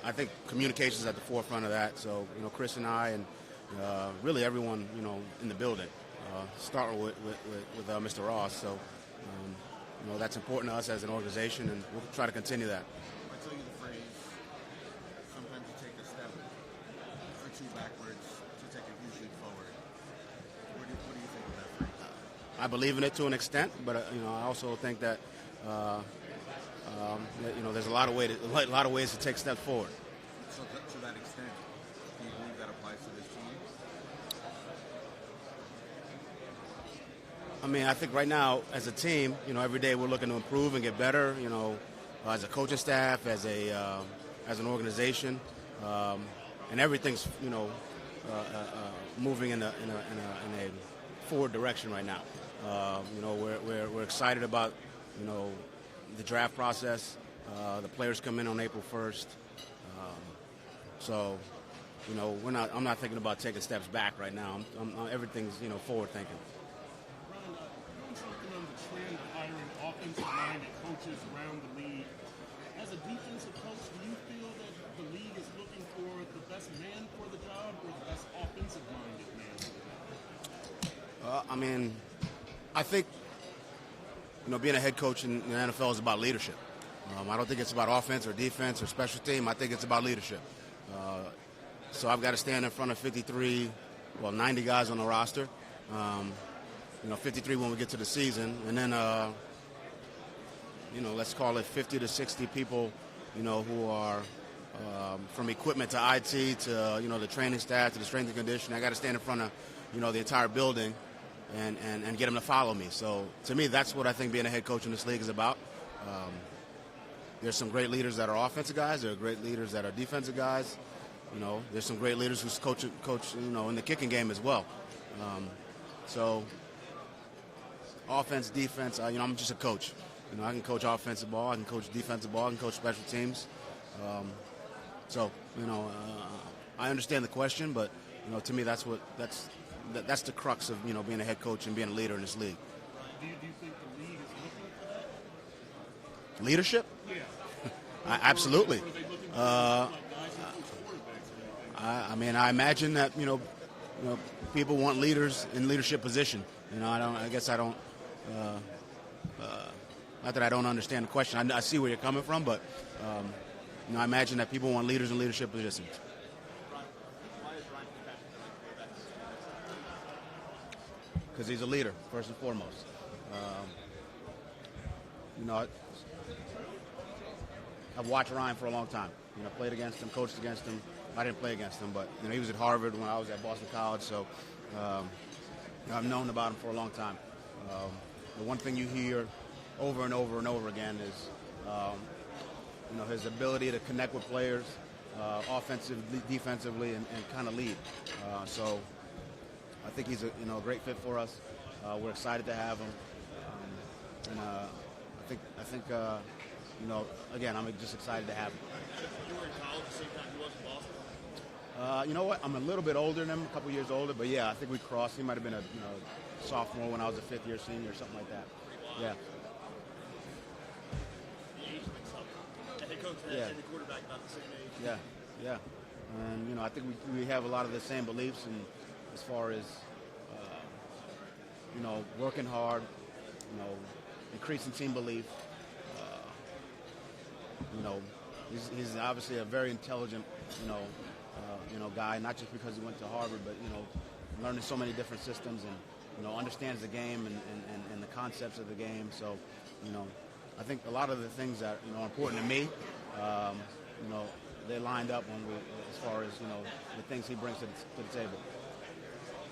I think communication is at the forefront of that. So, Chris and I and really everyone, in the building, starting with Mr. Ross. So, that's important to us as an organization, and we'll try to continue that. I tell you the phrase, sometimes you take a step or two backwards to take a huge leap forward. What do you think of that phrase? I believe in it to an extent, but I also think that there's a lot of ways to take steps forward. So to that extent, do you believe that applies to this team? I mean, I think right now as a team, every day we're looking to improve and get better. As a coaching staff, as an organization, and everything's moving in a forward direction right now. We're excited about the draft process. The players come in on April 1st. So, I'm not thinking about taking steps back right now. Everything's forward thinking. Brian, working on the trend of hiring offensive-minded coaches around the league. As a defensive coach, do you feel that the league is looking for the best man for the job or the best offensive-minded man for the job? I think, being a head coach in the NFL is about leadership. I don't think it's about offense or defense or special team. I think it's about leadership. So I've got to stand in front of 90 guys on the roster. 53 when we get to the season, and then let's call it 50 to 60 people, who are from equipment to IT to the training staff to the strength and conditioning. I got to stand in front of the entire building and get them to follow me. So to me, that's what I think being a head coach in this league is about. There's some great leaders that are offensive guys. There are great leaders that are defensive guys. There's some great leaders who's coach in the kicking game as well. So offense, defense, I'm just a coach. I can coach offensive ball, I can coach defensive ball, I can coach special teams. I understand the question, but to me that's the crux of being a head coach and being a leader in this league. Do you think the league is looking for that? Leadership? Yeah. Absolutely. Or are they looking for guys who coach quarterbacks or anything? I imagine that people want leaders in leadership position. Not that I don't understand the question. I see where you're coming from, but I imagine that people want leaders in leadership positions. Because he's a leader, first and foremost. I've watched Ryan for a long time. Played against him, coached against him. I didn't play against him, but he was at Harvard when I was at Boston College, so I've known about him for a long time. The one thing you hear over and over and over again is his ability to connect with players, offensively, defensively, and kind of lead. So I think he's a great fit for us. We're excited to have him, and I think again, I'm just excited to have him. You were in college the same time he was in Boston? You know what? I'm a little bit older than him, a couple years older, but yeah, I think we crossed. He might have been a sophomore when I was a fifth-year senior or something like that. Yeah. The age mix up. And the coach and the quarterback about the same age. Yeah. And I think we have a lot of the same beliefs, and as far as working hard, increasing team belief. He's obviously a very intelligent, guy, not just because he went to Harvard, but, learning so many different systems and, understands the game and the concepts of the game. So, I think a lot of the things that, are important to me, they lined up as far as, the things he brings to the table.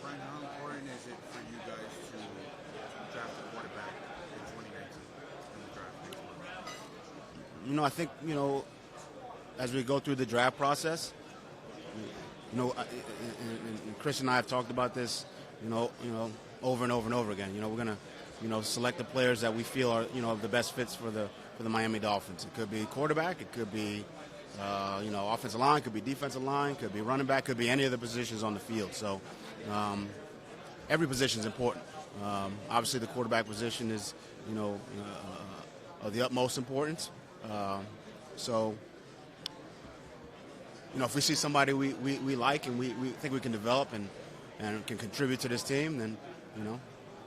Brian, how important is it for you guys to draft a quarterback in 2019 in the draft? I think, as we go through the draft process, and Chris and I have talked about this, over and over and over again. We're going to, select the players that we feel are, the best fits for the Miami Dolphins. It could be quarterback, it could be, offensive line, could be defensive line, could be running back, could be any of the positions on the field. So every position is important. Obviously, the quarterback position is, of the utmost importance. So, if we see somebody we like and we think we can develop and can contribute to this team, then,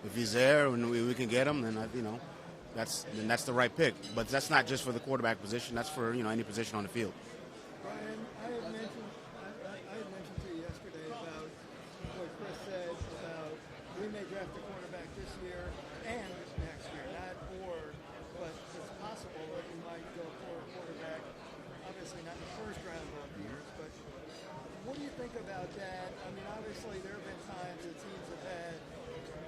if he's there and we can get him, then, that's the right pick. But that's not just for the quarterback position. That's for, any position on the field. Brian, I had mentioned to you yesterday about what Chris said about we may draft a quarterback this year and next year, not or, but it's possible that we might go for a quarterback, obviously not in the first round of years, but what do you think about that? I mean, obviously there have been times that teams have had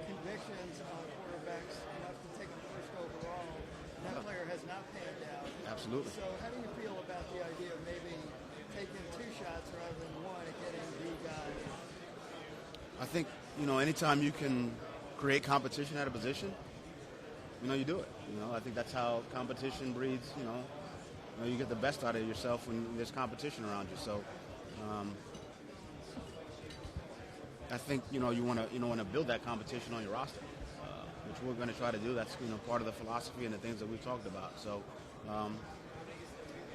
convictions on quarterbacks enough to take them first overall, and that player has not panned out. Absolutely. So how do you feel about the idea of maybe taking 2 shots rather than 1 and getting the guy? I think, anytime you can create competition at a position, you do it. I think that's how competition breeds, you get the best out of yourself when there's competition around you. So I think, you want to build that competition on your roster, which we're going to try to do. That's, part of the philosophy and the things that we've talked about. So,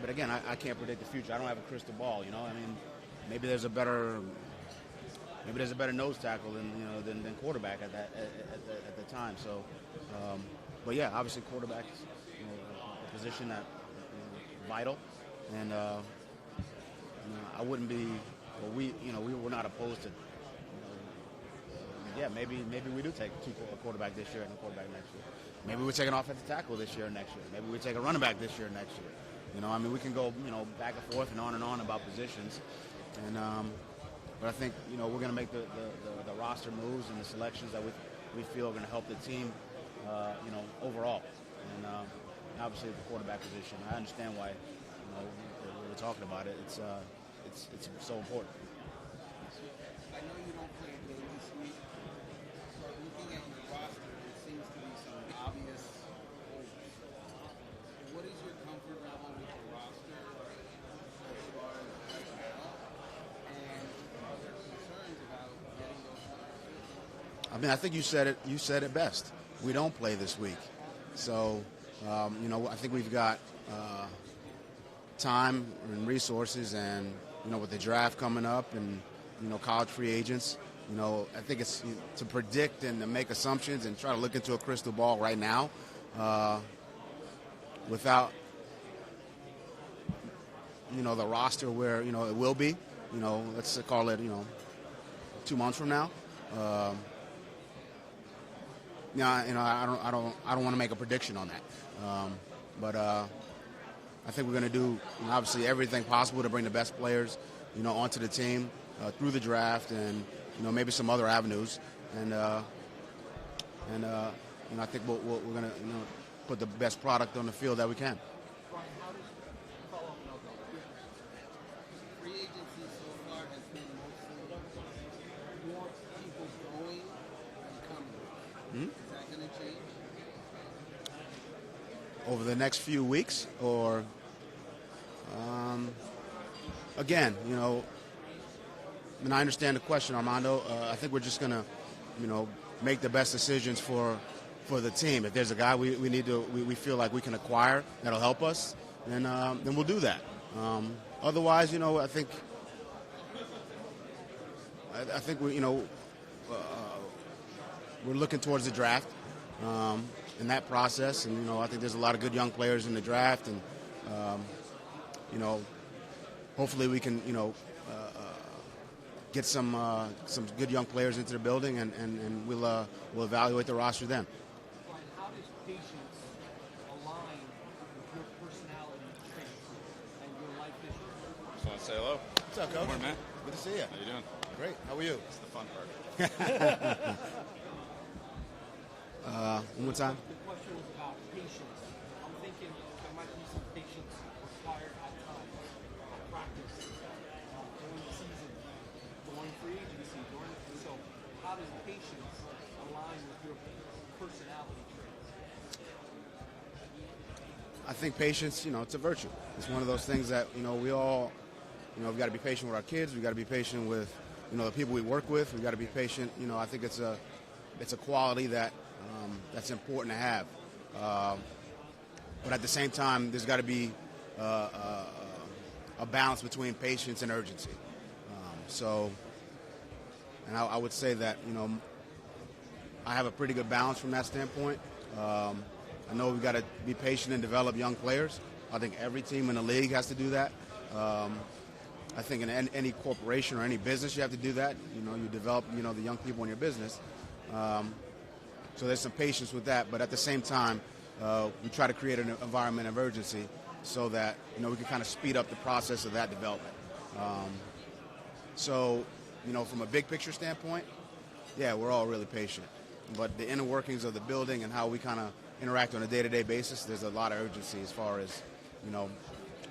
but again, I can't predict the future. I don't have a crystal ball, I mean, maybe there's a better nose tackle than quarterback at the time. So, but yeah, obviously quarterback is a position that vital, and I wouldn't be. Well, we were not opposed to. Yeah, maybe we do take a quarterback this year and a quarterback next year. Maybe we take an offensive tackle this year and next year. Maybe we take a running back this year and next year. I mean, we can go back and forth and on about positions, and but I think we're going to make the roster moves and the selections that we feel are going to help the team, overall. And obviously the quarterback position, I understand why we're talking about it. It's so important. I know you don't play a game this week, but looking at your roster, there seems to be some obvious holes. What is your comfort level with the roster as far as right now, and are there concerns about getting those players? I mean, I think you said it best. We don't play this week, so I think we've got time and resources, and with the draft coming up and college free agents, I think it's to predict and to make assumptions and try to look into a crystal ball right now without the roster where it will be. Let's call it 2 months from now. I don't want to make a prediction on that, but I think we're going to do obviously everything possible to bring the best players onto the team through the draft and maybe some other avenues, and I think we're going to put the best product on the field that we can. Brian, how does follow up on free agency so far has been mostly more people going and coming? Is that going to change? Over the next few weeks, or again, and I understand the question, Armando. I think we're just going to, make the best decisions for the team. If there's a guy we feel like we can acquire that'll help us, then we'll do that. Otherwise, I think we're looking towards the draft. In that process, and I think there's a lot of good young players in the draft, and hopefully we can get some good young players into the building, and we'll evaluate the roster then. Brian, how does patience align with your personality traits and your life history? Just want to say hello. What's up, Coach? Good morning, man. Good to see you. How you doing? Great. How are you? It's the fun part. One more time. The question was about patience. I'm thinking there might be some patience required at times, practice, during the season, during free agency, so how does patience align with your personality traits? I think patience, it's a virtue. It's one of those things that, we all, we've got to be patient with our kids. We've got to be patient with, the people we work with. We've got to be patient. I think it's a quality that's important to have. But at the same time, there's got to be a a balance between patience and urgency. And I would say that, I have a pretty good balance from that standpoint. I know we've got to be patient and develop young players. I think every team in the league has to do that. I think in any corporation or any business, you have to do that. You develop, the young people in your business. So there's some patience with that. But at the same time, we try to create an environment of urgency so that, we can kind of speed up the process of that development. So, from a big picture standpoint, yeah, we're all really patient. But the inner workings of the building and how we kind of interact on a day-to-day basis, there's a lot of urgency as far as,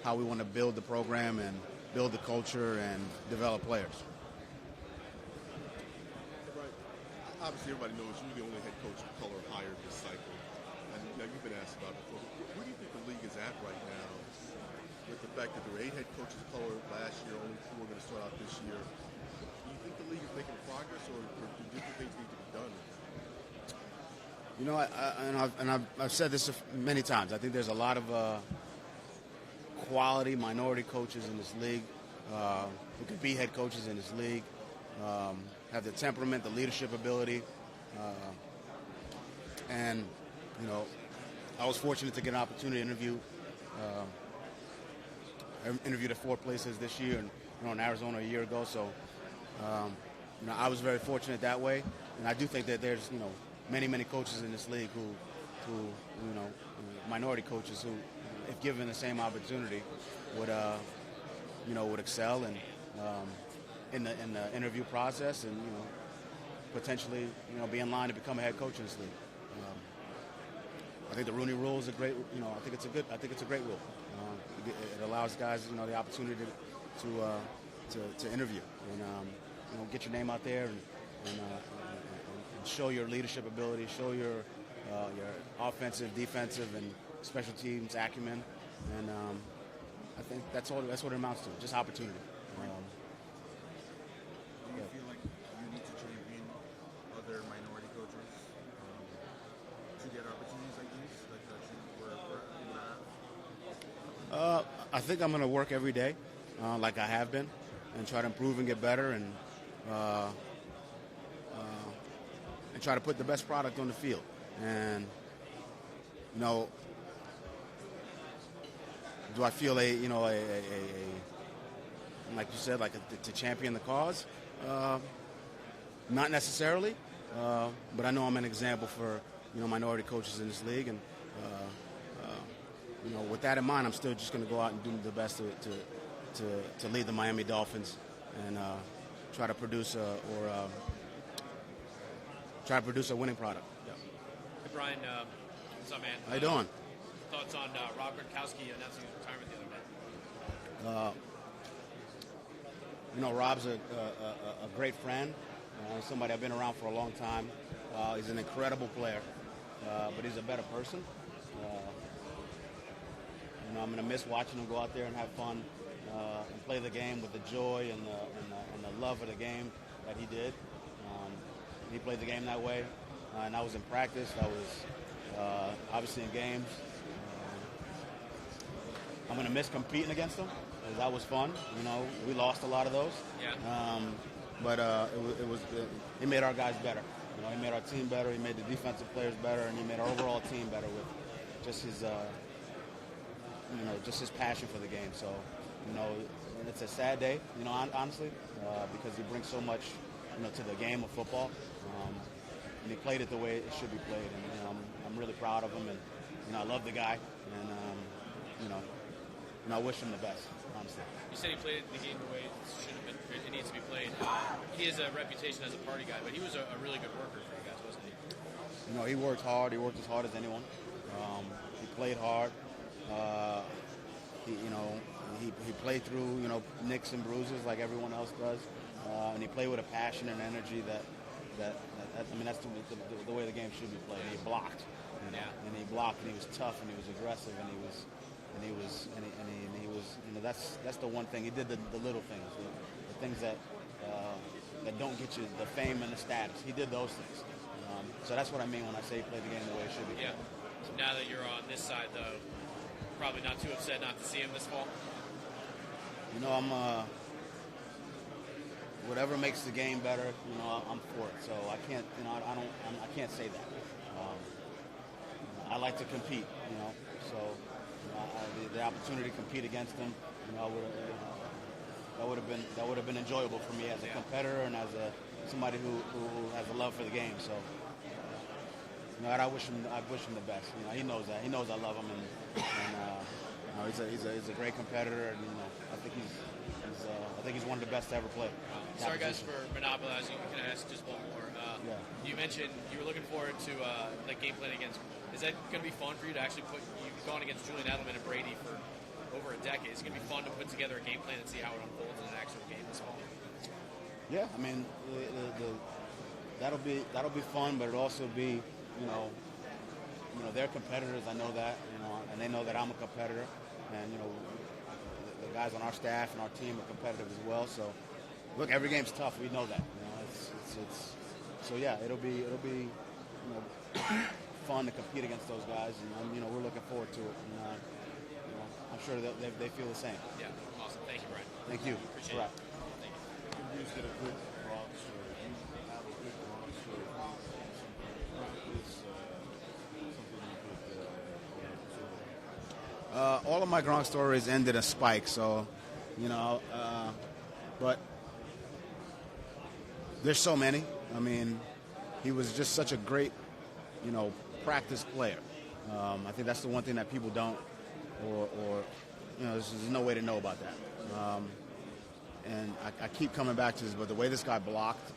how we want to build the program and build the culture and develop players. Right. Obviously, everybody knows you're the only head coach of color hired this cycle. And now you've been asked about it before. Where do you think the league is at right now with the fact that there were 8 head coaches of color last year, only 4 are going to start out this year? Do you think the league is making progress, or do different things need to be done? I've said this many times. I think there's a lot of quality minority coaches in this league who could be head coaches in this league, have the temperament, the leadership ability, and I was fortunate to get an opportunity to interview. I interviewed at 4 places this year, and in Arizona a year ago. So, I was very fortunate that way, and I do think that there's many coaches in this league who minority coaches who, if given the same opportunity, would excel and in the interview process and potentially be in line to become a head coach in this league. I think the Rooney Rule is a great. I think it's a great rule. It allows guys the opportunity to interview and get your name out there and show your leadership ability, show your offensive, defensive, and special teams acumen, and I think that's what it amounts to, just opportunity. Do you feel like you need to champion other minority coaches to get opportunities like these, like that you have? I think I'm going to work every day, like I have been, and try to improve and get better, and try to put the best product on the field. And do I feel like you said, to champion the cause? Not necessarily, but I know I'm an example for minority coaches in this league, and with that in mind, I'm still just going to go out and do the best to lead the Miami Dolphins and try to produce a winning product. Yeah. Hey Brian, what's up, man? How you doing? Thoughts on Rob Gronkowski announcing his retirement the other day? Rob's a great friend, somebody I've been around for a long time. He's an incredible player, but he's a better person. I'm going to miss watching him go out there and have fun and play the game with the joy and the love of the game that he did. He played the game that way, and I was in practice. I was obviously in games. I'm going to miss competing against him, because that was fun. We lost a lot of those. Yeah. But he made our guys better. He made our team better. He made the defensive players better, and he made our overall team better with just his, just his passion for the game. So, it's a sad day, honestly, because he brings so much, to the game of football. And he played it the way it should be played, and I'm really proud of him, and I love the guy, and I wish him the best, honestly. You said he played the game the way it should have been. It needs to be played. He has a reputation as a party guy, but he was a really good worker for you guys, wasn't he? He worked hard. He worked as hard as anyone. He played hard. He played through nicks and bruises like everyone else does, and he played with a passion and energy that's the way the game should be played. He blocked, and he blocked, and he was tough, and he was aggressive, and he was that's the one thing he did, the little things, the things that don't get you the fame and the status. He did those things. So that's what I mean when I say he played the game the way it should be played. Yeah. So now that you're on this side, though, probably not too upset not to see him this fall. I'm whatever makes the game better. I'm for it. So I can't, I can't say that. I like to compete. So the opportunity to compete against them, that would have been enjoyable for me as a competitor and as somebody who has a love for the game. So. I wish him the best. He knows that. He knows I love him, and he's a great competitor, and I think he's one of the best to ever play. Sorry, guys, for monopolizing. Can I ask just one more? Yeah. You mentioned you were looking forward to like game plan against. Is that going to be fun for you to actually you've gone against Julian Edelman and Brady for over a decade? Is it going to be fun to put together a game plan and see how it unfolds in an actual game this fall? Yeah, I mean, that'll be fun, but it'll also be. They're competitors. I know that. And they know that I'm a competitor. And the guys on our staff and our team are competitive as well. So, look, every game's tough. We know that. So yeah, it'll be fun to compete against those guys, and we're looking forward to it. And, I'm sure that they feel the same. Yeah, awesome. Thank you, Brian. Thank you. Appreciate Right. it. Thank you. You get a good Bronx story. You have a good Bronx story. Practice, something All of my Gronk stories end in a spike, so, but there's so many. I mean, he was just such a great, practice player. I think that's the one thing that people don't, or there's no way to know about that. And I keep coming back to this, but the way this guy blocked,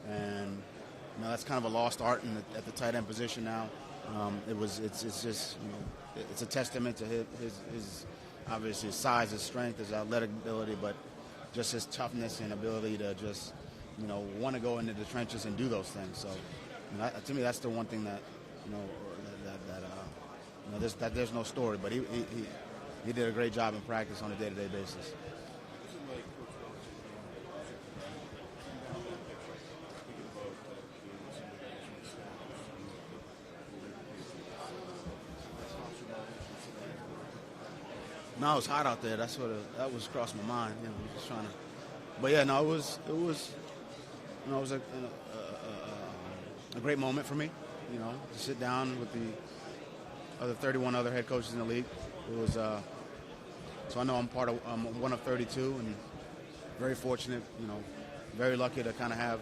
and that's kind of a lost art at the tight end position now. It's just it's a testament to his obviously his size, his strength, his athletic ability, but just his toughness and ability to just want to go into the trenches and do those things. So to me, that's the one thing that there's no story, but he did a great job in practice on a day-to-day basis. No, it was hot out there. That was crossed my mind. Just trying to. But yeah, no, it was a great moment for me. To sit down with the other 31 other head coaches in the league. It was. So I know I'm one of 32, and very fortunate. Very lucky to kind of have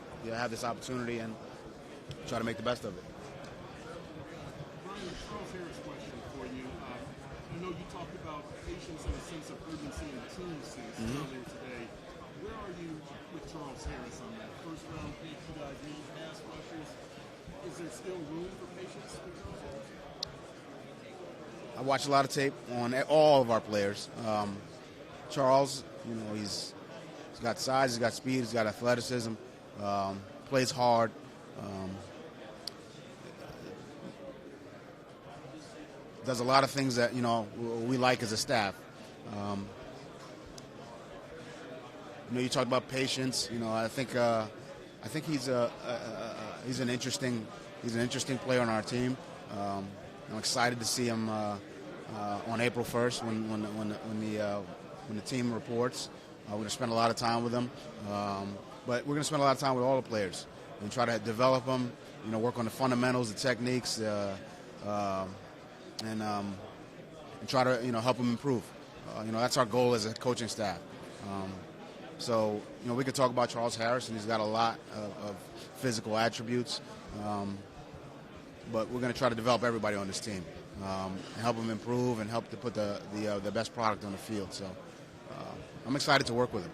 this opportunity and try to make the best of it. Brian, a Charles Harris question for you. I know you talked about patience and a sense of urgency in the team sense earlier today. Where are you with Charles Harris on that? First round pick, you guys need pass rushers. Is there still room for patience with Charles Harris? I watch a lot of tape on all of our players. Charles, he's got size, he's got speed, he's got athleticism, plays hard. Does a lot of things that we like as a staff. You talked about patience. I think he's an interesting player on our team. I'm excited to see him on April 1st when the team reports. We're going to spend a lot of time with him, but we're going to spend a lot of time with all the players and try to develop them. Work on the fundamentals, the techniques. And try to help them improve. That's our goal as a coaching staff. So we could talk about Charles Harris, and he's got a lot of physical attributes. But we're going to try to develop everybody on this team and help them improve and help to put the best product on the field. So I'm excited to work with him.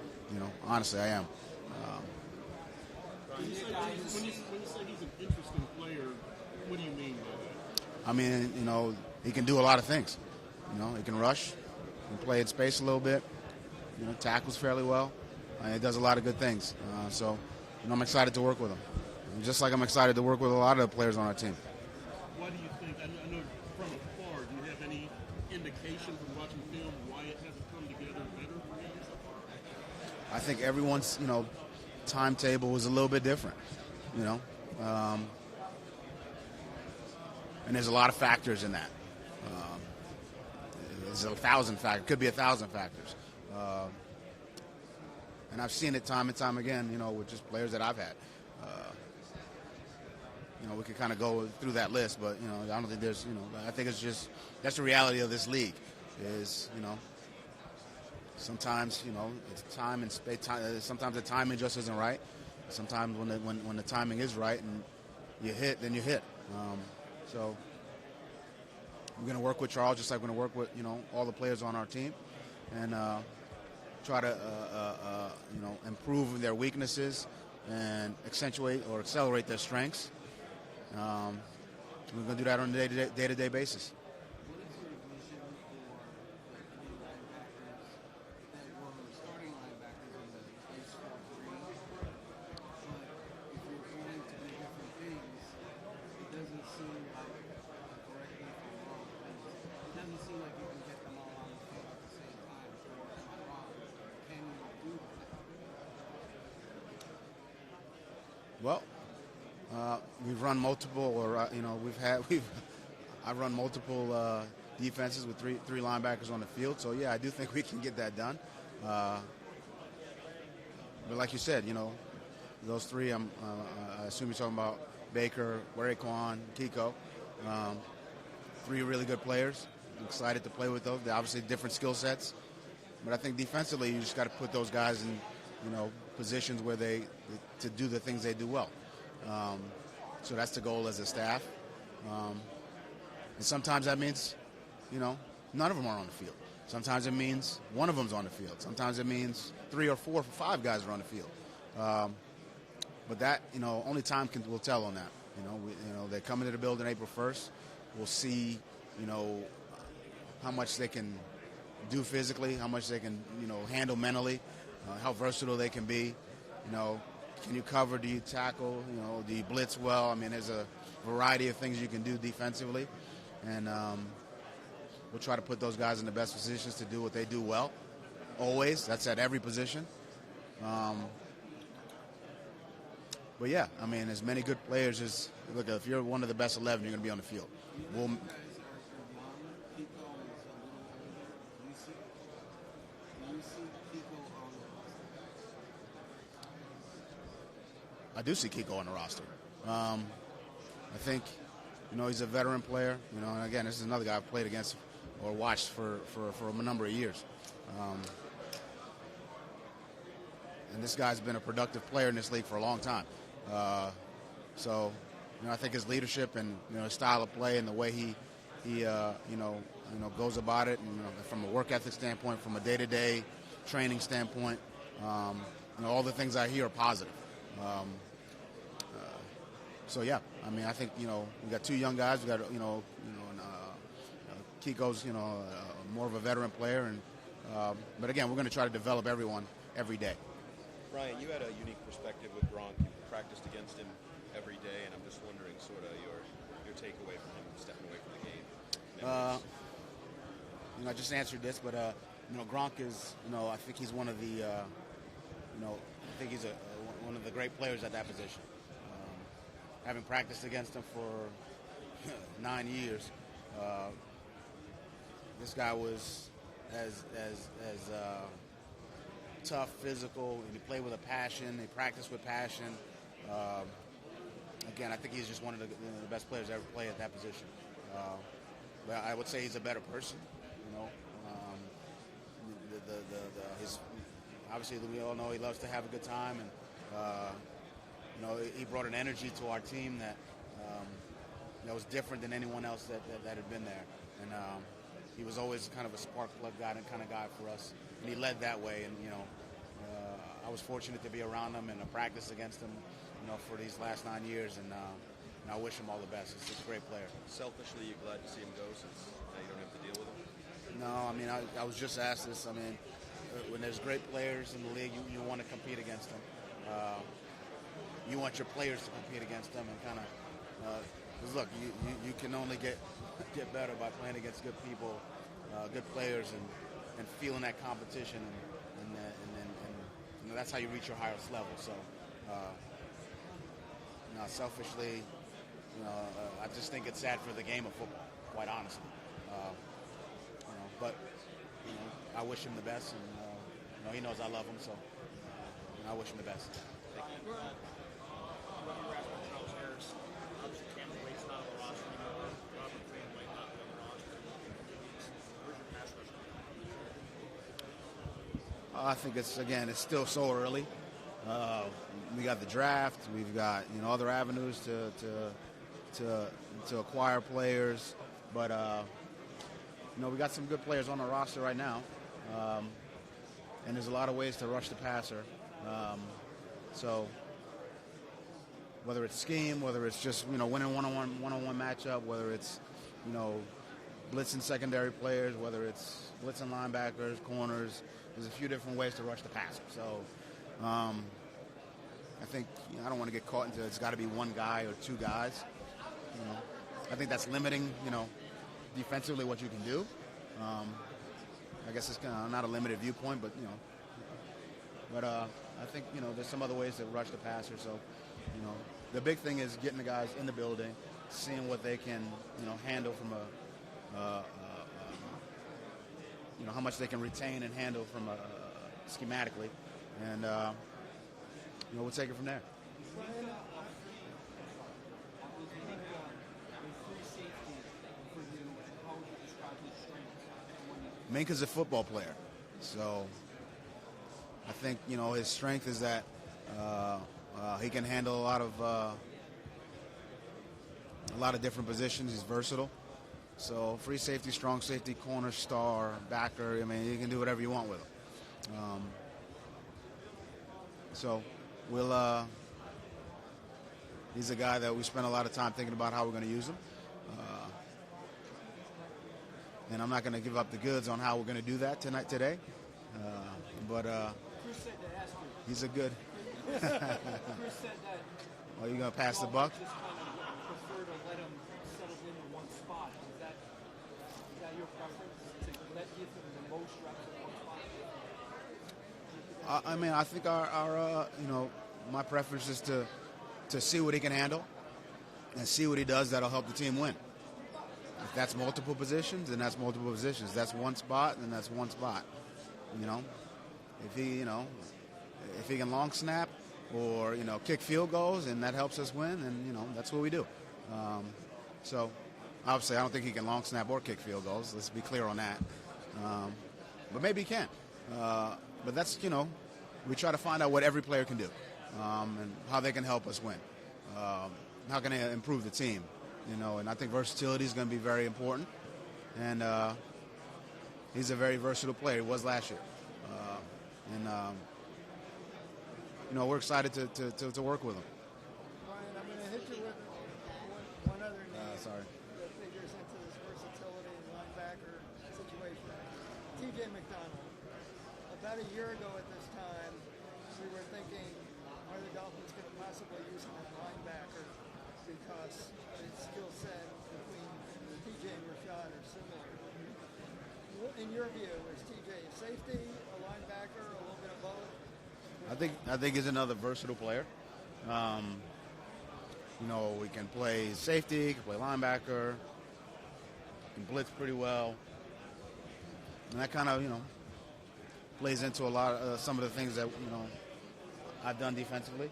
Honestly, I am. When you say he's an interesting player, what do you mean by that? I mean, he can do a lot of things. He can rush, he can play in space a little bit, tackles fairly well. He does a lot of good things. So I'm excited to work with him. Just like I'm excited to work with a lot of the players on our team. Why do you think, I know from afar, do you have any indication from watching film why it hasn't come together better for him so far? I think everyone's, timetable was a little bit different, and there's a lot of factors in that. There's 1,000 factors. Could be 1,000 factors. and I've seen it time and time again, with just players that I've had. We could kind of go through that list, but, I don't think there's, I think it's just, that's the reality of this league is, sometimes, it's time and space. Sometimes the timing just isn't right. Sometimes when the timing is right and you hit, then you hit. So we're going to work with Charles just like we're going to work with, all the players on our team and try to, improve their weaknesses and accentuate or accelerate their strengths. We're going to do that on a day-to-day basis. What is your vision for the three linebackers that were starting linebackers in the ice 4-3? But if you're going to do different things, it doesn't seem like, correct me if I'm wrong, it doesn't seem like you can get them all on the field at the same time. Or am I wrong? Can you do that? Well, we've run multiple, I've run multiple defenses with three linebackers on the field. So yeah, I do think we can get that done. But like you said, those three, I assume you're talking about Baker, Raekwon, Kiko. Three really good players. I'm excited to play with those. They're obviously different skill sets. But I think defensively, you just got to put those guys in, positions where to do the things they do well. So that's the goal as a staff. And sometimes that means, none of them are on the field. Sometimes it means one of them's on the field. Sometimes it means 3 or 4 or 5 guys are on the field. But that, only time will tell on that. They come into the building April 1st. We'll see, how much they can do physically, how much they can, handle mentally, how versatile they can be. Can you cover? Do you tackle? Do you blitz well? I mean, there's a variety of things you can do defensively. And we'll try to put those guys in the best positions to do what they do well. Always. That's at every position. But, yeah, I mean, as many good players as – look, if you're one of the best 11, you're going to be on the field. You guys are young. Kiko is a little older. Do you see Kiko on the roster? I do see Kiko on the roster. I think, he's a veteran player. And again, this is another guy I've played against or watched for a number of years. And this guy's been a productive player in this league for a long time. So, I think his leadership and his style of play and the way he goes about it, and from a work ethic standpoint, from a day-to-day training standpoint, all the things I hear are positive. So yeah, I mean, I think we got 2 young guys. We got Kiko's more of a veteran player, and but again, we're going to try to develop everyone every day. Brian, you had a unique perspective with Gronk. You practiced against him every day, and I'm just wondering sort of your takeaway from him stepping away from the game. I just answered this, but Gronk is, I think he's one of the, I think he's one of the great players at that position. Having practiced against him for 9 years, this guy was as tough, physical, and he played with a passion. He practiced with passion. Again, I think he's just one of the best players to ever play at that position. But I would say he's a better person. His obviously we all know he loves to have a good time, and he brought an energy to our team that was different than anyone else that had been there. And he was always kind of a spark plug guy and kind of guy for us. And he led that way. And I was fortunate to be around him and to practice against him, for these last 9 years. And I wish him all the best. He's a great player. Selfishly, you're glad to see him go since now you don't have to deal with him? No, I mean, I was just asked this. I mean, when there's great players in the league, you want to compete against them. You want your players to compete against them and kind of because look, you can only get better by playing against good people, good players, and feeling that competition, and that's how you reach your highest level. So, selfishly, I just think it's sad for the game of football, quite honestly. But I wish him the best, and he knows I love him. So, I wish him the best. I think it's still so early. We got the draft. We've got other avenues to acquire players, but we got some good players on the roster right now, and there's a lot of ways to rush the passer. So whether it's scheme, whether it's just winning one-on-one matchup, whether it's blitzing secondary players, whether it's blitzing linebackers, corners, there's a few different ways to rush the passer. So I think I don't want to get caught into it's got to be one guy or two guys. I think that's limiting, defensively what you can do. I guess it's not a limited viewpoint, but I think there's some other ways to rush the passer. So the big thing is getting the guys in the building, seeing what they can handle from how much they can retain and handle from schematically, and we'll take it from there. Minka's a football player, so I think his strength is that he can handle a lot of different positions. He's versatile. So free safety, strong safety, corner, star, backer. I mean, you can do whatever you want with him. So we'll. He's a guy that we spent a lot of time thinking about how we're going to use him. And I'm not going to give up the goods on how we're going to do that today. But he's a good. Chris said that. Are you going to pass the buck? Just kind of prefer to let him settle into one spot. Is that your preference? To give him the most reps at one spot? I mean, I think our my preference is to see what he can handle and see what he does that'll help the team win. If that's multiple positions, then that's multiple positions. If that's one spot, then that's one spot. If he can long snap or kick field goals and that helps us win, then that's what we do. So obviously, I don't think he can long snap or kick field goals. Let's be clear on that. But maybe he can. But that's we try to find out what every player can do and how they can help us win. How can they improve the team? And I think versatility is going to be very important. And he's a very versatile player. He was last year. We're excited to work with him. Brian, I'm going to hit you with one other name Sorry. that figures into this versatility and linebacker situation. TJ McDonald. About a year ago at this time, we were thinking, are the Dolphins going to possibly use him as linebacker because his skill set between TJ and Rashad are similar. In your view, is TJ a safety, a linebacker, a little bit of both? I think he's another versatile player. We can play safety, can play linebacker, can blitz pretty well, and that kind of plays into a lot of some of the things that I've done defensively.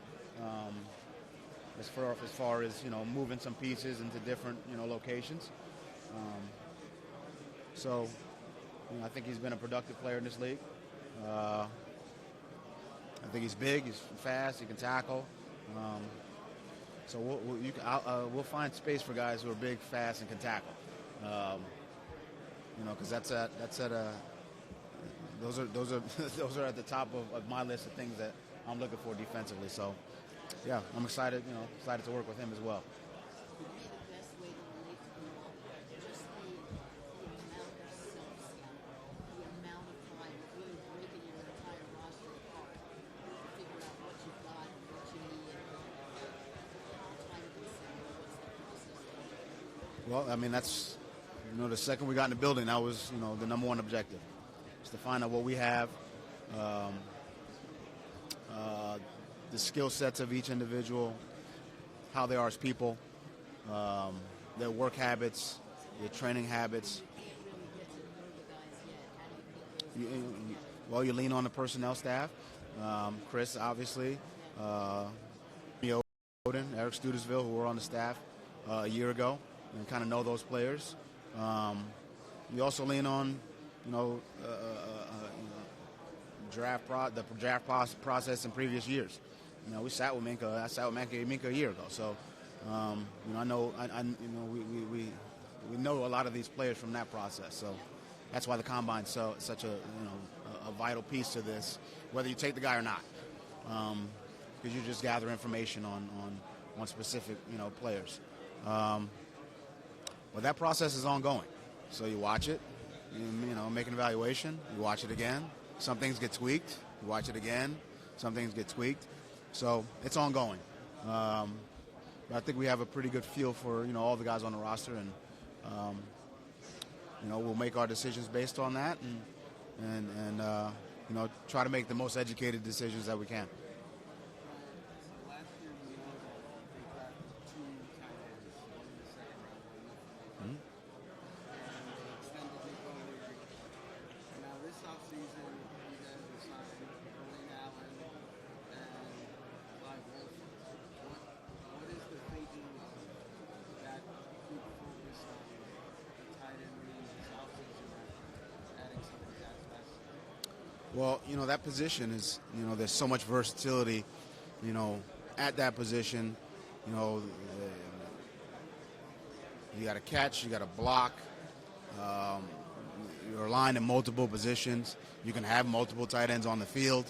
As far as moving some pieces into different locations. So I think he's been a productive player in this league. I think he's big, he's fast, he can tackle. So we'll find space for guys who are big, fast, and can tackle. Because those are at the top of my list of things that I'm looking for defensively. So yeah, I'm excited to work with him as well. Well, I mean, that's, the second we got in the building, that was, the number one objective, is to find out what we have, the skill sets of each individual, how they are as people, their work habits, their training habits. You lean on the personnel staff. Chris, obviously, Odin, Eric Studesville, who were on the staff a year ago, and kind of know those players. We also lean on, the draft process in previous years. We sat with Minka. I sat with Minka a year ago. So, I know, we know a lot of these players from that process. So, that's why the combine's such a vital piece to this, whether you take the guy or not, because you just gather information on specific players. But that process is ongoing. So you watch it, make an evaluation. You watch it again. Some things get tweaked. You watch it again. Some things get tweaked. So it's ongoing. But I think we have a pretty good feel for all the guys on the roster, and we'll make our decisions based on that, and try to make the most educated decisions that we can. Last year, we know that they drafted 2 tight ends, one in the second round, one in the first. And they extended Nico Leary. And now this offseason, you guys are signing Erling Allen and Clive Wilson. What is the thinking of that big focus on the tight end room this offseason after adding some of these guys last year? Well, that position is, there's so much versatility, at that position. You got to catch, you got to block. You're aligned in multiple positions. You can have multiple tight ends on the field.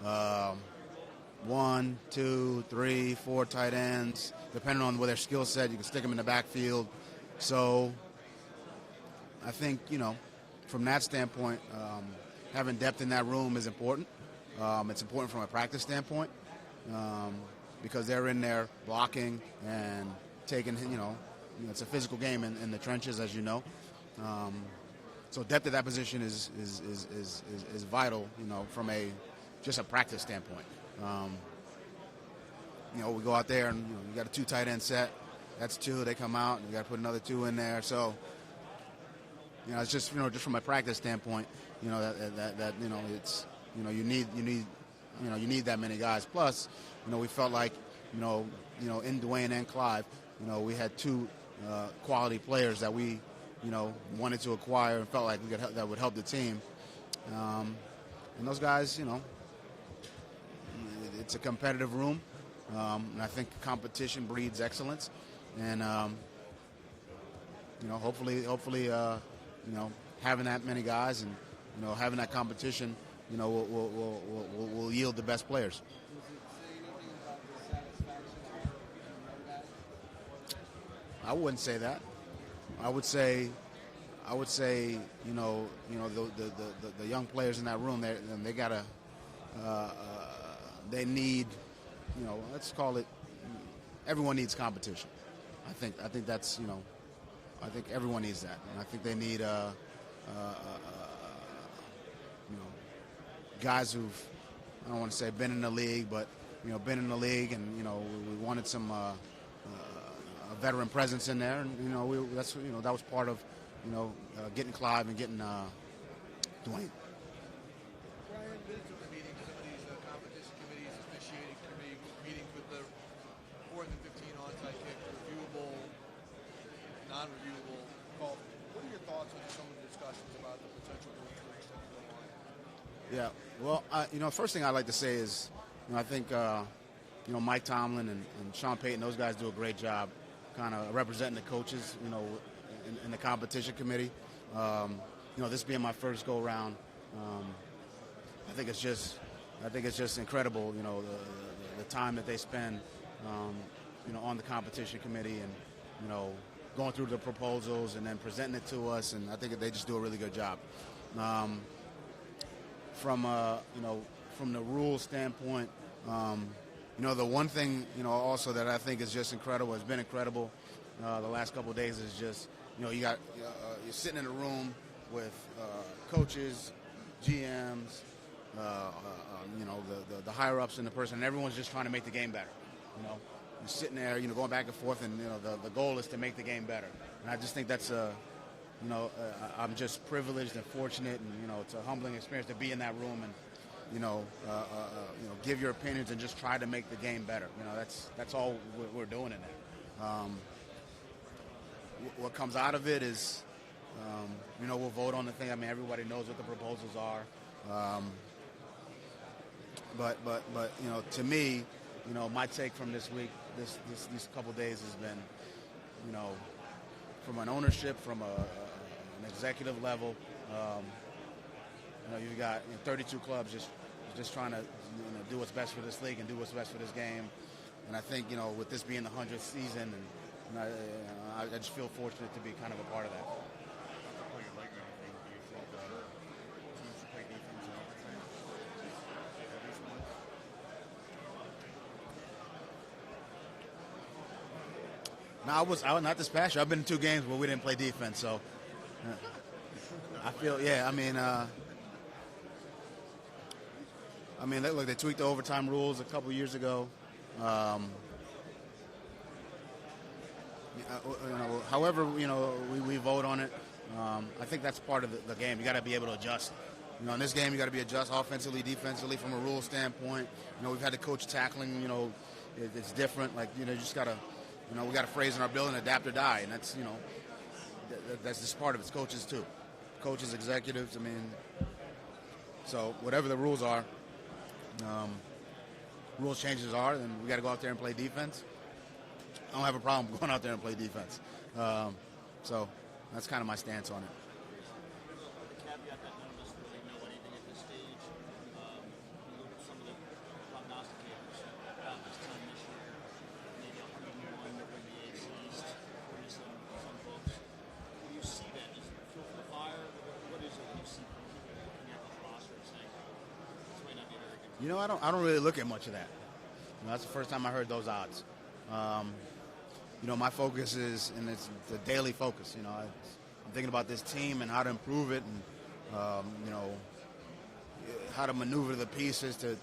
1, 2, 3, 4 tight ends. Depending on their skill set, you can stick them in the backfield. So I think, from that standpoint, having depth in that room is important. It's important from a practice standpoint because they're in there blocking and taking, it's a physical game in the trenches, as you know. So depth at that position is vital, from just a practice standpoint. We go out there and you got a 2 tight end set. That's 2. They come out and you got to put another 2 in there. So it's just just from a practice standpoint, that it's you need that many guys. Plus, we felt like in Dwayne and Clive, we had 2 quality players that we wanted to acquire and felt like that would help the team. And those guys, it's a competitive room, and I think competition breeds excellence. And hopefully, having that many guys and having that competition, will yield the best players. Does it say anything about the satisfaction of young guys? I wouldn't say that. I would say, the young players in that room, they gotta, they need, let's call it. Everyone needs competition. I think that's, I think everyone needs that, and I think they need, guys who've, I don't want to say been in the league, but been in the league, and we wanted some a veteran presence in there, and that was part of getting Clive and getting Dwayne. Brian, been to the meetings, some of these competition committees, officiating committee meetings with the 4th and 15 onside kick, reviewable, non-reviewable call. What are your thoughts on some of the discussions about the potential rules tweaks that go on? Yeah, well, first thing I'd like to say is, I think, Mike Tomlin and Sean Payton, those guys do a great job kind of representing the coaches, in the competition committee. This being my first go-around, I think it's just incredible, the time that they spend, on the competition committee and, going through the proposals and then presenting it to us, and I think they just do a really good job. From the rules standpoint, the one thing, also that I think is just incredible, has been incredible the last couple of days, is just, you're sitting in a room with coaches, GMs, the higher ups in the person, and everyone's just trying to make the game better. You're sitting there, going back and forth, and the goal is to make the game better. And I just think that's I'm just privileged and fortunate, and it's a humbling experience to be in that room give your opinions and just try to make the game better. That's all we're doing in it. What comes out of it is, we'll vote on the thing. I mean, everybody knows what the proposals are. But to me, my take from this week, these couple days has been, from an ownership, from an executive level, you've got 32 clubs just trying to do what's best for this league and do what's best for this game. And I think, with this being the 100th season, and I just feel fortunate to be kind of a part of that. No, I was not this past year. I've been in 2 games where we didn't play defense, so I feel, look, they tweaked the overtime rules a couple years ago. However, we vote on it. I think that's part of the game. You got to be able to adjust. In this game, you got to be adjust offensively, defensively, from a rule standpoint. We've had to coach tackling. It's different. Like, you just got to. We got a phrase in our building, adapt or die, and that's, that's just part of it. It's coaches too. Coaches, executives, so whatever the rules are, rules changes are, then we got to go out there and play defense. I don't have a problem going out there and play defense. So that's kind of my stance on it. The caveat that none of us really know anything at this stage. You look at some of the prognosticators about this time this year, maybe 101 to win the AFC East, or some books. When you see that, does it feel for the fire? What is it you see looking at this roster and saying, this might not be a very good team? I don't really look at much of that. That's the first time I heard those odds. My focus is, and it's the daily focus. I'm thinking about this team and how to improve it, and how to maneuver the pieces to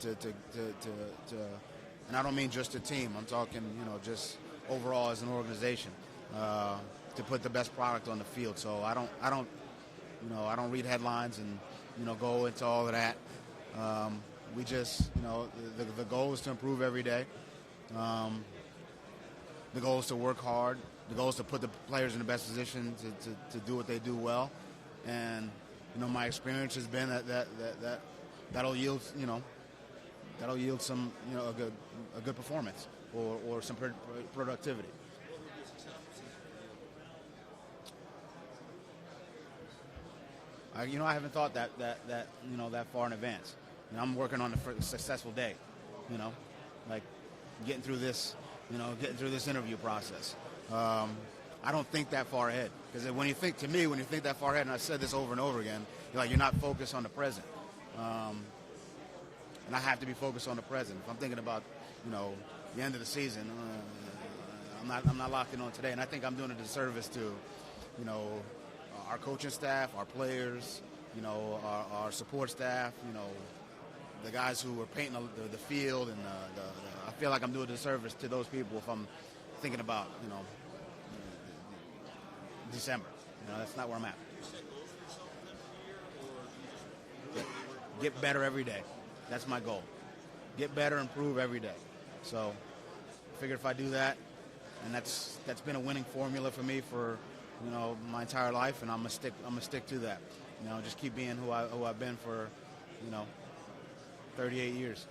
and I don't mean just a team. I'm talking, just overall as an organization, to put the best product on the field. So I don't read headlines and go into all of that. We just, the goal is to improve every day. The goal is to work hard. The goal is to put the players in the best position to do what they do well. And, my experience has been that'll yield, some, a good performance or some productivity. I haven't thought that far in advance. I'm working on a successful day, like getting through this interview process. I don't think that far ahead, because when you think that far ahead, and I said this over and over again, you're not focused on the present. And I have to be focused on the present. If I'm thinking about, the end of the season, I'm not locked in on today. And I think I'm doing a disservice to, our coaching staff, our players, our support staff, the guys who are painting the field, and I feel like I'm doing a disservice to those people if I'm thinking about, December. That's not where I'm at. Get better every day. That's my goal. Get better, improve every day. So I figured if I do that, and that's been a winning formula for me for, my entire life, and I'm gonna stick to that. Just keep being who I've been for, 38 years.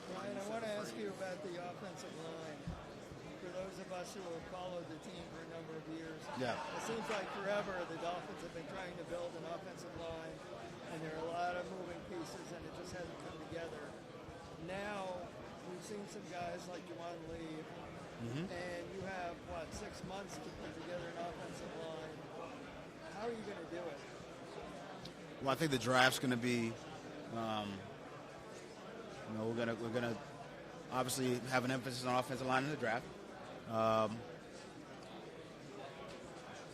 Brian, I want to ask you about the offensive line. For those of us who have followed the team for a number of years, it seems like forever the Dolphins have been trying to build an offensive line, and there are a lot of moving pieces, and it just hasn't come together. Now we've seen some guys like Juwan leave, and you have, 6 months to put together an offensive line. How are you going to do it? Well, I think the draft's going to be, we're gonna obviously have an emphasis on offensive line in the draft,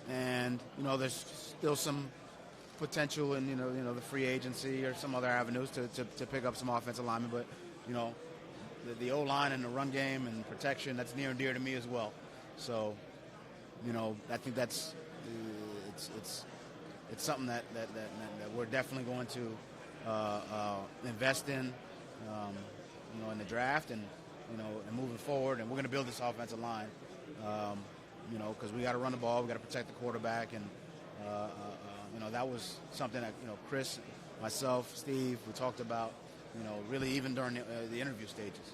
and there's still some potential in the free agency or some other avenues to pick up some offensive linemen, but the O-line and the run game and protection, that's near and dear to me as well. So I think that's it's something that we're definitely going to invest in. in the draft and moving forward. And we're going to build this offensive line, because we got to run the ball, we got to protect the quarterback, and that was something that Chris, myself, Steve, we talked about, really even during the interview stages.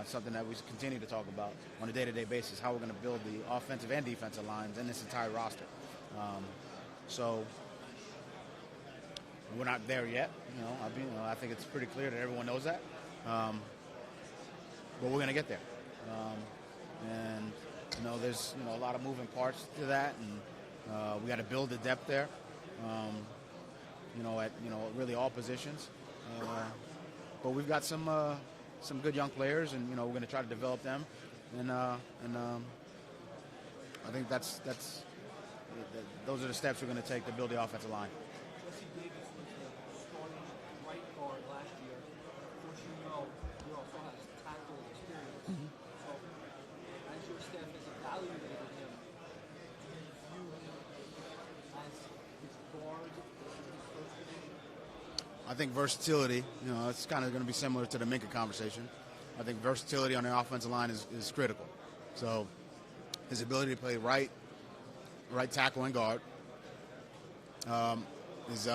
Something that we continue to talk about on a day-to-day basis, how we're going to build the offensive and defensive lines in this entire roster. So we're not there yet. I think it's pretty clear that everyone knows that. But we're going to get there. And there's a lot of moving parts to that, and we got to build the depth there. At really all positions. But we've got some good young players, and we're going to try to develop them. And I think that's those are the steps we're going to take to build the offensive line. Jesse Davis was the starting right guard last year. Of course, he also has tackle experience. So, as your staff has evaluated him, do you view him as his guard in his first division? I think versatility, it's kind of going to be similar to the Minka conversation. I think versatility on the offensive line is critical. So his ability to play right tackle and guard is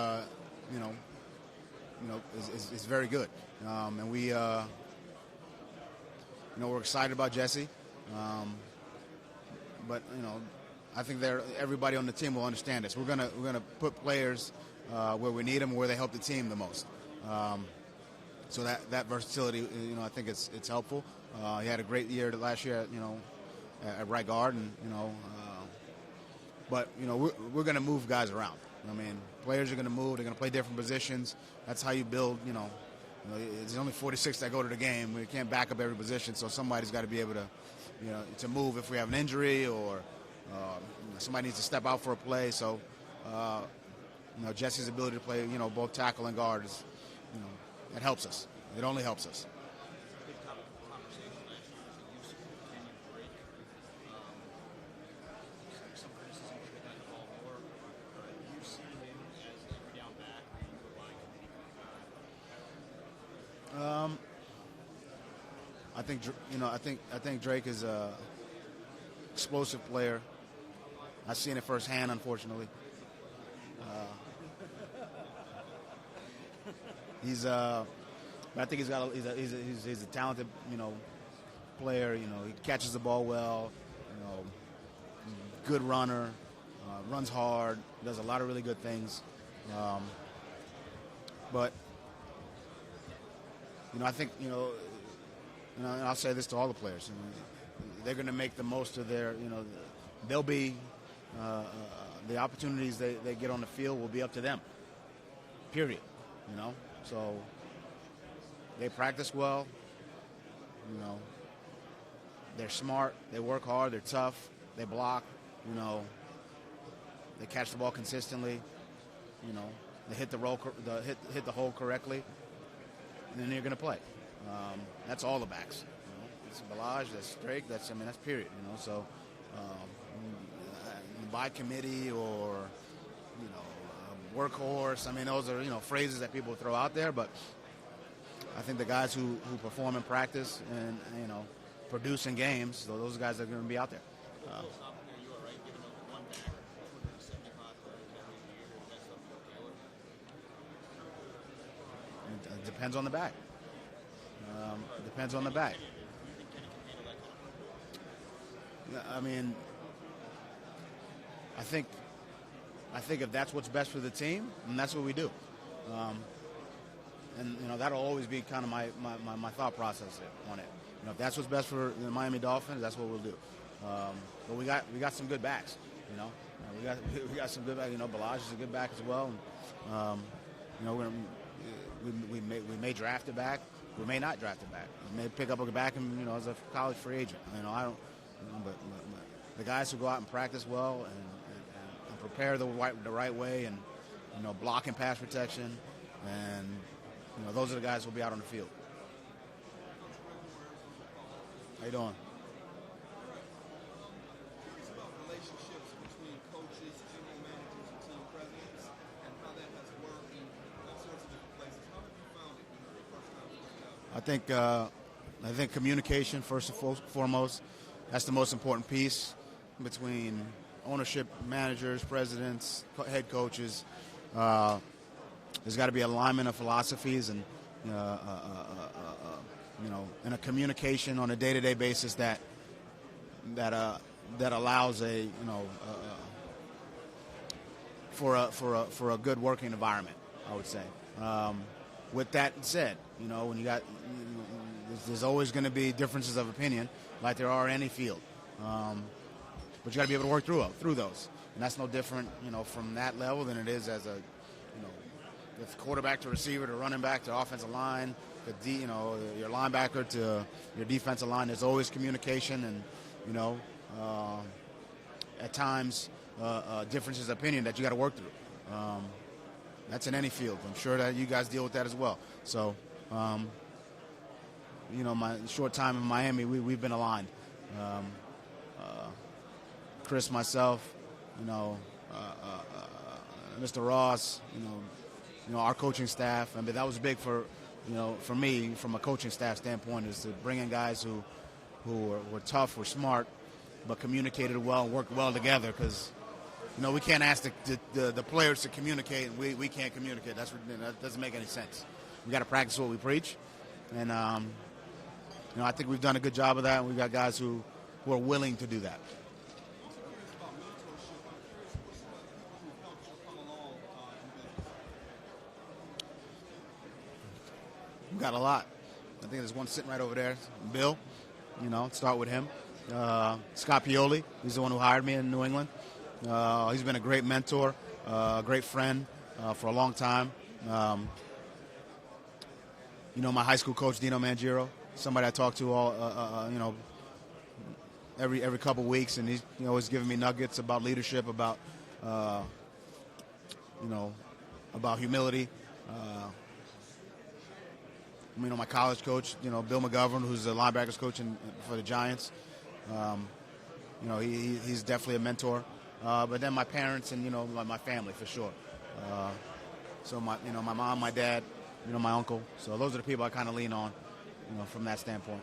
very good. And we're excited about Jesse. But I think everybody on the team will understand this. We're gonna put players where we need them, where they help the team the most. So that versatility, I think it's helpful. He had a great year last year, at right guard, and but we're going to move guys around. I mean, players are going to move. They're going to play different positions. That's how you build. There's only 46 that go to the game. We can't back up every position, so somebody's got to be able to, to move if we have an injury or somebody needs to step out for a play. So, Jesse's ability to play, both tackle and guard is, it helps us. It only helps us. Big topic of conversation last year was the use of Kenyon Drake. Some criticism should have gotten the ball more. Do you see him as a every down back, or are you relying on I think Drake is a explosive player. I've seen it firsthand, unfortunately. I think he's a talented, player. He catches the ball well. Good runner, runs hard, does a lot of really good things. But I think and I'll say this to all the players. They're going to make the most of their. They'll be the opportunities they get on the field will be up to them. Period. So they practice well. They're smart. They work hard. They're tough. They block. They catch the ball consistently. They hit the hit the hole correctly, and then you're going to play. That's all the backs. It's Balaj. That's Drake. That's period. So by committee or workhorse. Those are phrases that people throw out there, but I think the guys who perform in practice and produce in games, so those guys are going to be out there. It depends on the back. Depends on the back. I think if that's what's best for the team, then that's what we do. And that'll always be kind of my thought process on it. If that's what's best for the Miami Dolphins, that's what we'll do. But we got some good backs. We got some good backs. Balaj is a good back as well. And, we may draft it back. We may not draft it back. We may pick up a back and as a college free agent. I don't. But the guys who go out and practice well and prepare the right way and block and pass protection, and those are the guys who will be out on the field. How you doing? Curious about relationships between coaches, general managers, and team presidents, and how that has worked in all sorts of different places. How have you found it your first time working out? I think communication first and foremost. That's the most important piece between ownership, managers, presidents, head coaches. There's got to be alignment of philosophies and and a communication on a day-to-day basis that allows for a good working environment, I would say. With that said, when you got there's always going to be differences of opinion, like there are in any field. But you got to be able to work through those, and that's no different, from that level than it is as a, with quarterback to receiver to running back to offensive line, your linebacker to your defensive line. There's always communication, and at times differences of opinion that you got to work through. That's in any field. I'm sure that you guys deal with that as well. So, my short time in Miami, we've been aligned. Chris, myself, Mr. Ross, our coaching staff. I mean, that was big for me from a coaching staff standpoint, is to bring in guys who were tough, were smart, but communicated well and worked well together, because we can't ask the players to communicate, and we can't communicate. That doesn't make any sense. We got to practice what we preach, and I think we've done a good job of that, and we've got guys who are willing to do that. We've got a lot. I think there's one sitting right over there, Bill. Start with him. Scott Pioli, he's the one who hired me in New England. He's been a great mentor, a great friend for a long time. My high school coach, Dino Mangiro, somebody I talk to every couple weeks, and he's always giving me nuggets about leadership, about about humility. My college coach, Bill McGovern, who's the linebackers coach for the Giants. He's definitely a mentor. But then my parents and my family for sure. So my mom, my dad, my uncle. So those are the people I kind of lean on, from that standpoint.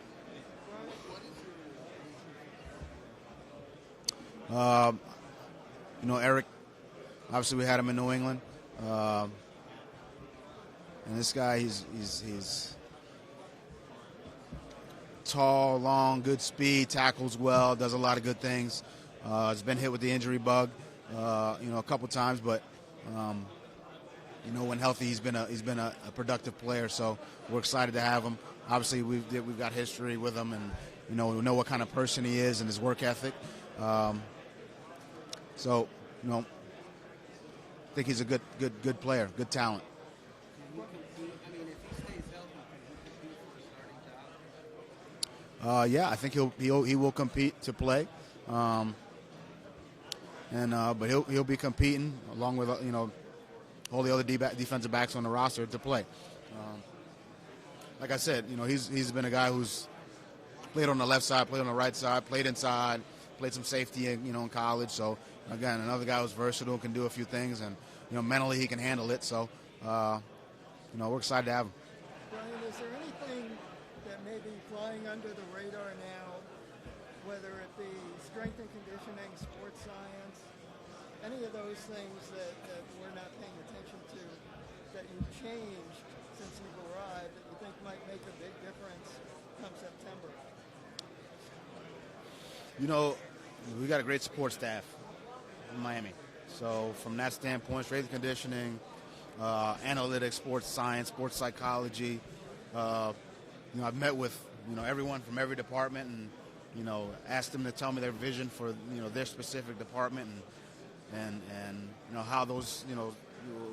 Eric. Obviously, we had him in New England. And this guy, he's tall, long, good speed, tackles well, does a lot of good things. Has been hit with the injury bug, a couple times, but when healthy, he's been a productive player. So we're excited to have him. Obviously, we've got history with him, and we know what kind of person he is and his work ethic. So I think he's a good player, good talent. Yeah, I think he will compete to play, but he'll be competing along with all the other defensive backs on the roster to play. Like I said, he's been a guy who's played on the left side, played on the right side, played inside, played some safety, in college. So again, another guy who's versatile, can do a few things, and mentally he can handle it. So we're excited to have him. Brian, is there anything that may be flying under the radar now, whether it be strength and conditioning, sports science, any of those things that we're not paying attention to, that you've changed since you've arrived, that you think might make a big difference come September? We got a great support staff in Miami. So from that standpoint, strength and conditioning, analytics, sports science, sports psychology, I've met with everyone from every department, and asked them to tell me their vision for their specific department, and how those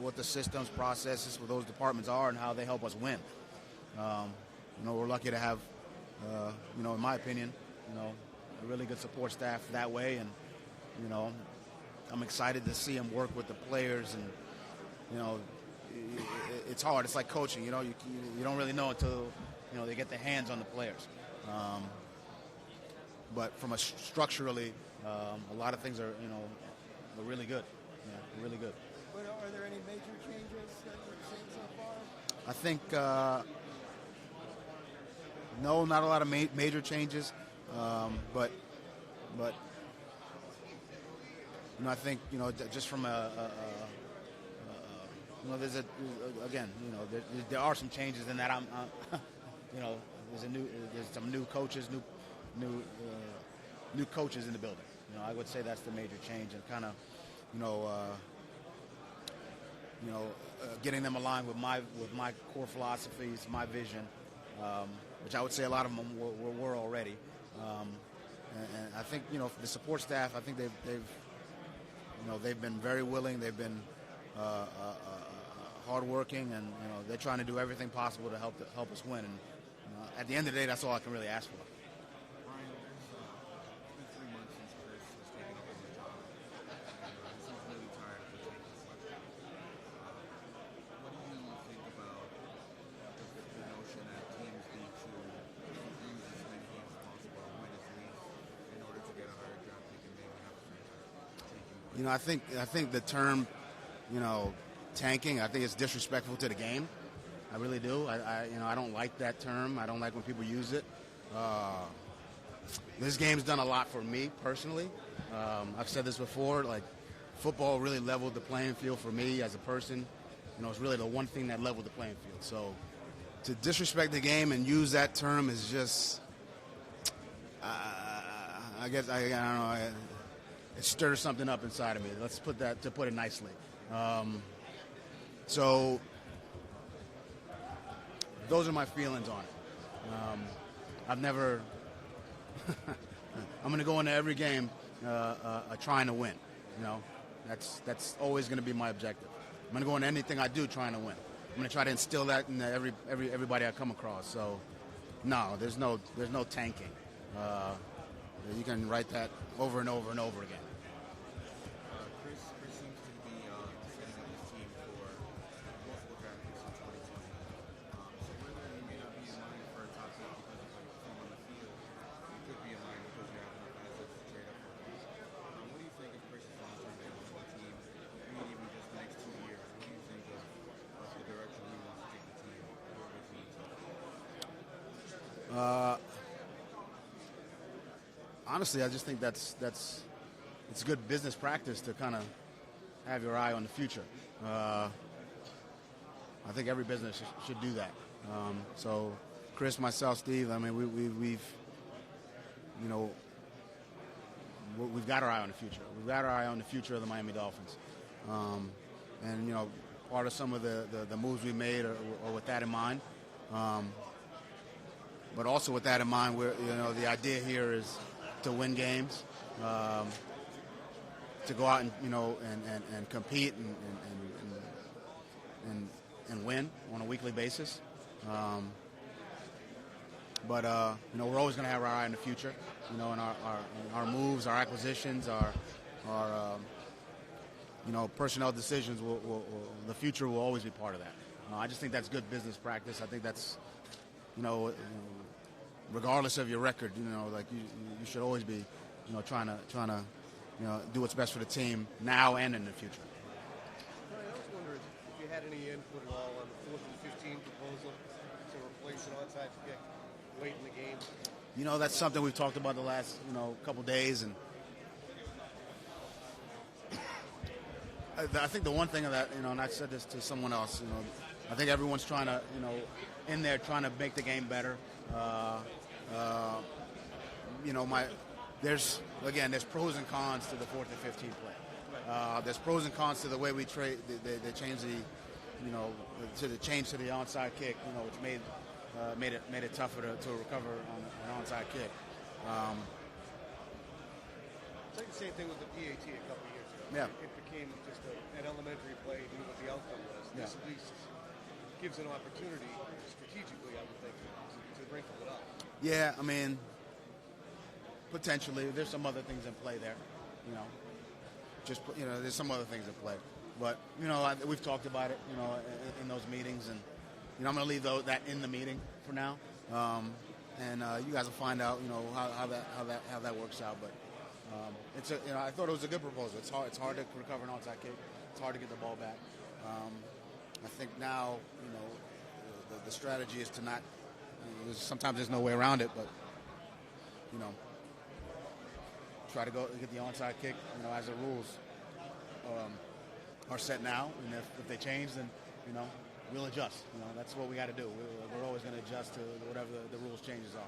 what the systems, processes for those departments are, and how they help us win. We're lucky to have in my opinion a really good support staff that way, and I'm excited to see them work with the players, and it's hard. It's like coaching. You don't really know until they get their hands on the players. But from structurally, a lot of things are really good. Yeah, really good. But are there any major changes that you've seen so far? I think No, not a lot of major changes, but I think just from there's there are some changes in that there's some new coaches, new coaches in the building. I would say that's the major change, and kind of getting them aligned with my core philosophies, my vision, which I would say a lot of them were already. And I think the support staff, I think they've been very willing. They've been hardworking, and they're trying to do everything possible to help us win. And at the end of the day, that's all I can really ask for. Brian, it's been 3 months since Chris has taken over the job, and he seems really tired of the taking selection. What do you think about the notion that teams need to use as many games as possible to win as leagues in order to get a higher draft pick and maybe have a franchise taking more? I think the term, tanking, I think it's disrespectful to the game. I really do. I don't like that term. I don't like when people use it. This game's done a lot for me personally. I've said this before. Like, football really leveled the playing field for me as a person. It's really the one thing that leveled the playing field. So to disrespect the game and use that term is just, I guess I don't know. It stirs something up inside of me. Let's put it nicely. So those are my feelings on it. I've never. I'm going to go into every game trying to win. That's always going to be my objective. I'm going to go into anything I do trying to win. I'm going to try to instill that in everybody I come across. So, no, there's no tanking. You can write that over and over and over again. Chris seems to be setting up his team for multiple draft picks in 2020. So whether he may not be in line for a top pick because of how you perform on the field, he could be in line because you have enough assets to trade up for him. What do you think of Chris's long-term vision for the team, maybe even just the next 2 years? What do you think of the direction he wants to take the team, where his needs are? Honestly, I just think it's good business practice to kind of have your eye on the future. I think every business should do that. So, Chris, myself, Steve, I mean, we've got our eye on the future. We've got our eye on the future of the Miami Dolphins. And part of some of the moves we made are with that in mind. But also with that in mind, the idea here is to win games, to go out and and compete and win on a weekly basis. But we're always going to have our eye on the future. And our moves, our acquisitions, our personnel decisions. The future will always be part of that. I just think that's good business practice. I think that's regardless of your record, like you should always be, trying to do what's best for the team now and in the future. Brian, I was wondering if you had any input at all on the 4th and 15 proposal to replace an onside kick late in the game. That's something we've talked about the last, couple days, and I think the one thing of that, and I said this to someone else, I think everyone's trying to, in there trying to make the game better. There's pros and cons to the 4th and 15 play. There's pros and cons to the way we trade. They change to the onside kick, which made it tougher to recover on an onside kick. It's like the same thing with the PAT a couple of years ago. Yeah. It became just an elementary play, knew what the outcome was. Yeah. This at least gives an opportunity strategically, I would think, to wrinkle it up. Yeah, I mean, potentially. There's some other things in play there. There's some other things in play. But, we've talked about it, in those meetings. And, I'm going to leave that in the meeting for now. And you guys will find out, how that works out. But I thought it was a good proposal. It's hard to recover an onside kick. It's hard to get the ball back. I think now, the strategy is to not sometimes there's no way around it, but try to go get the onside kick. As the rules are set now, and if they change, then we'll adjust. That's what we got to do. We're always going to adjust to whatever the rules changes are.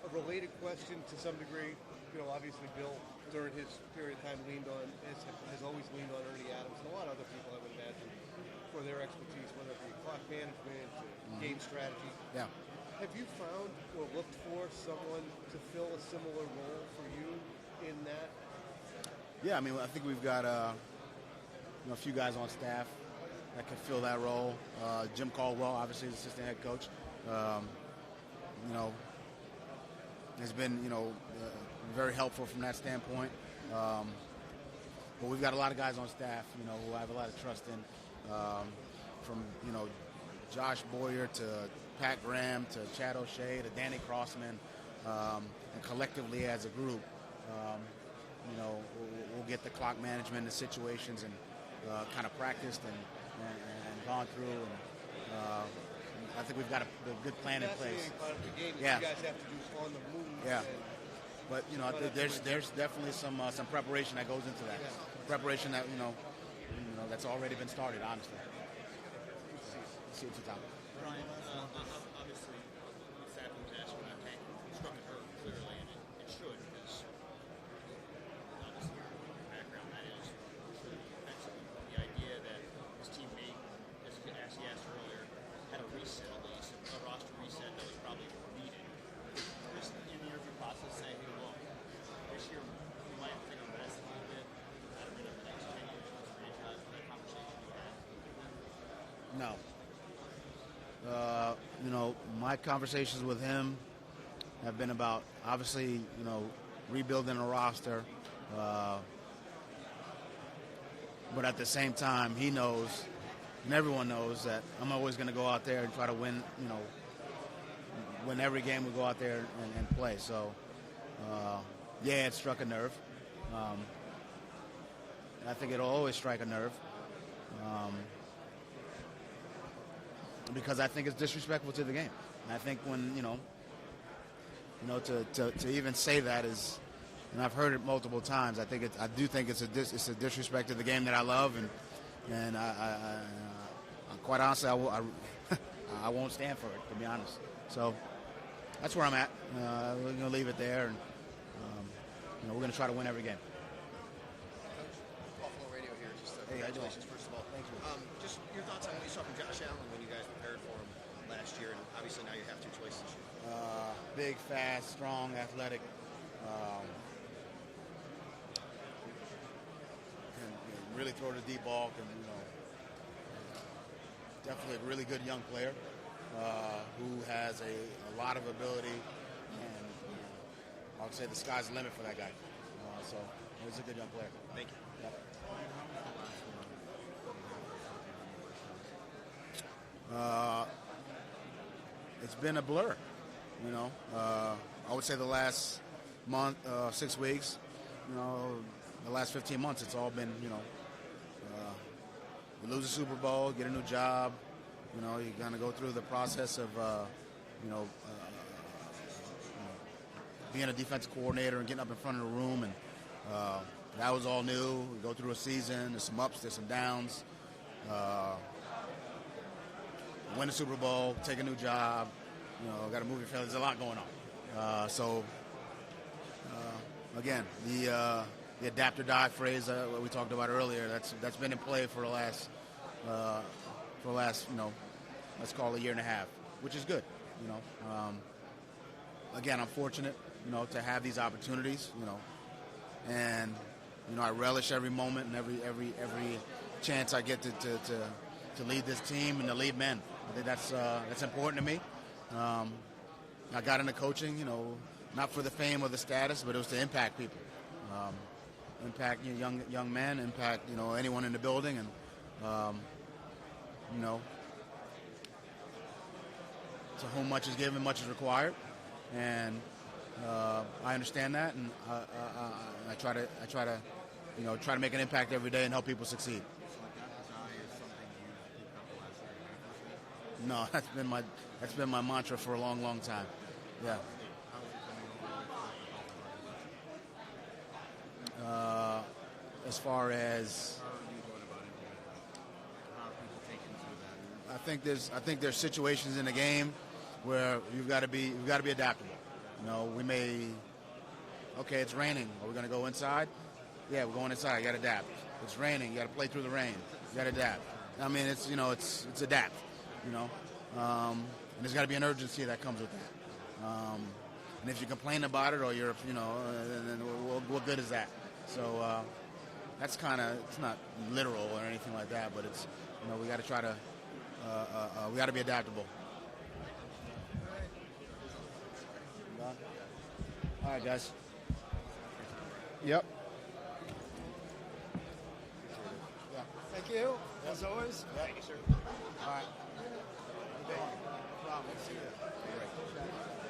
A related question to some degree, obviously Bill during his period of time has always leaned on Ernie Adams and a lot of other people, I would imagine, for their expertise, whether it be clock management, game strategy. Yeah. Have you found or looked for someone to fill a similar role for you in that? Yeah, I think we've got a few guys on staff that can fill that role. Jim Caldwell, obviously, is assistant head coach. Has been very helpful from that standpoint. But we've got a lot of guys on staff, who I have a lot of trust in, from Josh Boyer to Pat Graham to Chad O'Shea to Danny Crossman, and collectively as a group, we'll get the clock management, the situations, and kind of practiced and gone through. And I think we've got a good plan in place. Part of the game Yeah. you guys have to do on the move. Yeah. But there's definitely some preparation that goes into that. Preparation that that's already been started. Honestly. See what you're talking about. Brian, obviously, Sad was asking about Tank. Struck a nerve clearly, and it should, because obviously your background, that is truly defensive. The idea that his teammate, as he asked earlier, had a reset at least, a roster reset that was probably needed. Just in the interview process, saying, hey, look, this year we might take a rest a little bit. I don't know, the next 10 years with the franchise, with that conversation you had. No. My conversations with him have been about obviously, rebuilding a roster. But at the same time, he knows, and everyone knows, that I'm always going to go out there and try to win, win every game we go out there and play. So, it struck a nerve. I think it'll always strike a nerve. Because I think it's disrespectful to the game. And I think when, to even say that is, and I've heard it multiple times, I do think it's a disrespect to the game that I love, and I quite honestly, I won't stand for it, to be honest. So that's where I'm at. We're going to leave it there, and we're going to try to win every game. Buffalo Radio here. Just Hey, how you doing? congratulations, first of all. Thank you. Just your thoughts on what you saw from Josh Allen when you guys prepared for him last year, and obviously now you have two choices this year. Big, fast, strong, athletic. Can really throw the deep ball. Can definitely a really good young player who has a lot of ability, and I would say the sky's the limit for that guy. So he's a good young player. Thank you. Yep. It's been a blur, I would say the last month, 6 weeks, the last 15 months, it's all been, you lose a Super Bowl, get a new job, you kind of go through the process of, being a defensive coordinator and getting up in front of the room, and that was all new. We go through a season, there's some ups, there's some downs. Win a Super Bowl, take a new job, got to move your family. There's a lot going on. Again, the adapt or die phrase what we talked about earlier, that's been in play for the last, let's call it a year and a half, which is good. Again, I'm fortunate, to have these opportunities, and I relish every moment and every chance I get to lead this team and to lead men. I think that's important to me. I got into coaching, not for the fame or the status, but it was to impact people, impact young men, impact anyone in the building, and to whom much is given, much is required, and I understand that, and I try to make an impact every day and help people succeed. No, that's been my mantra for a long, long time. Yeah. As far as How are you going about implementing? How are people taking to that? I think there's situations in the game where you've got to be adaptable. You know, okay, it's raining. Are we going to go inside? Yeah, we're going inside. You got to adapt. It's raining. You got to play through the rain. You got to adapt. I mean, it's adapt. And there's got to be an urgency that comes with that. And if you complain about it or then what good is that? So that's it's not literal or anything like that, but it's, we got to try to, we got to be adaptable. All right, guys. Yep. Yeah. Thank you, as always. Thank you, sir. All right. Good day. No problem. See you. Great.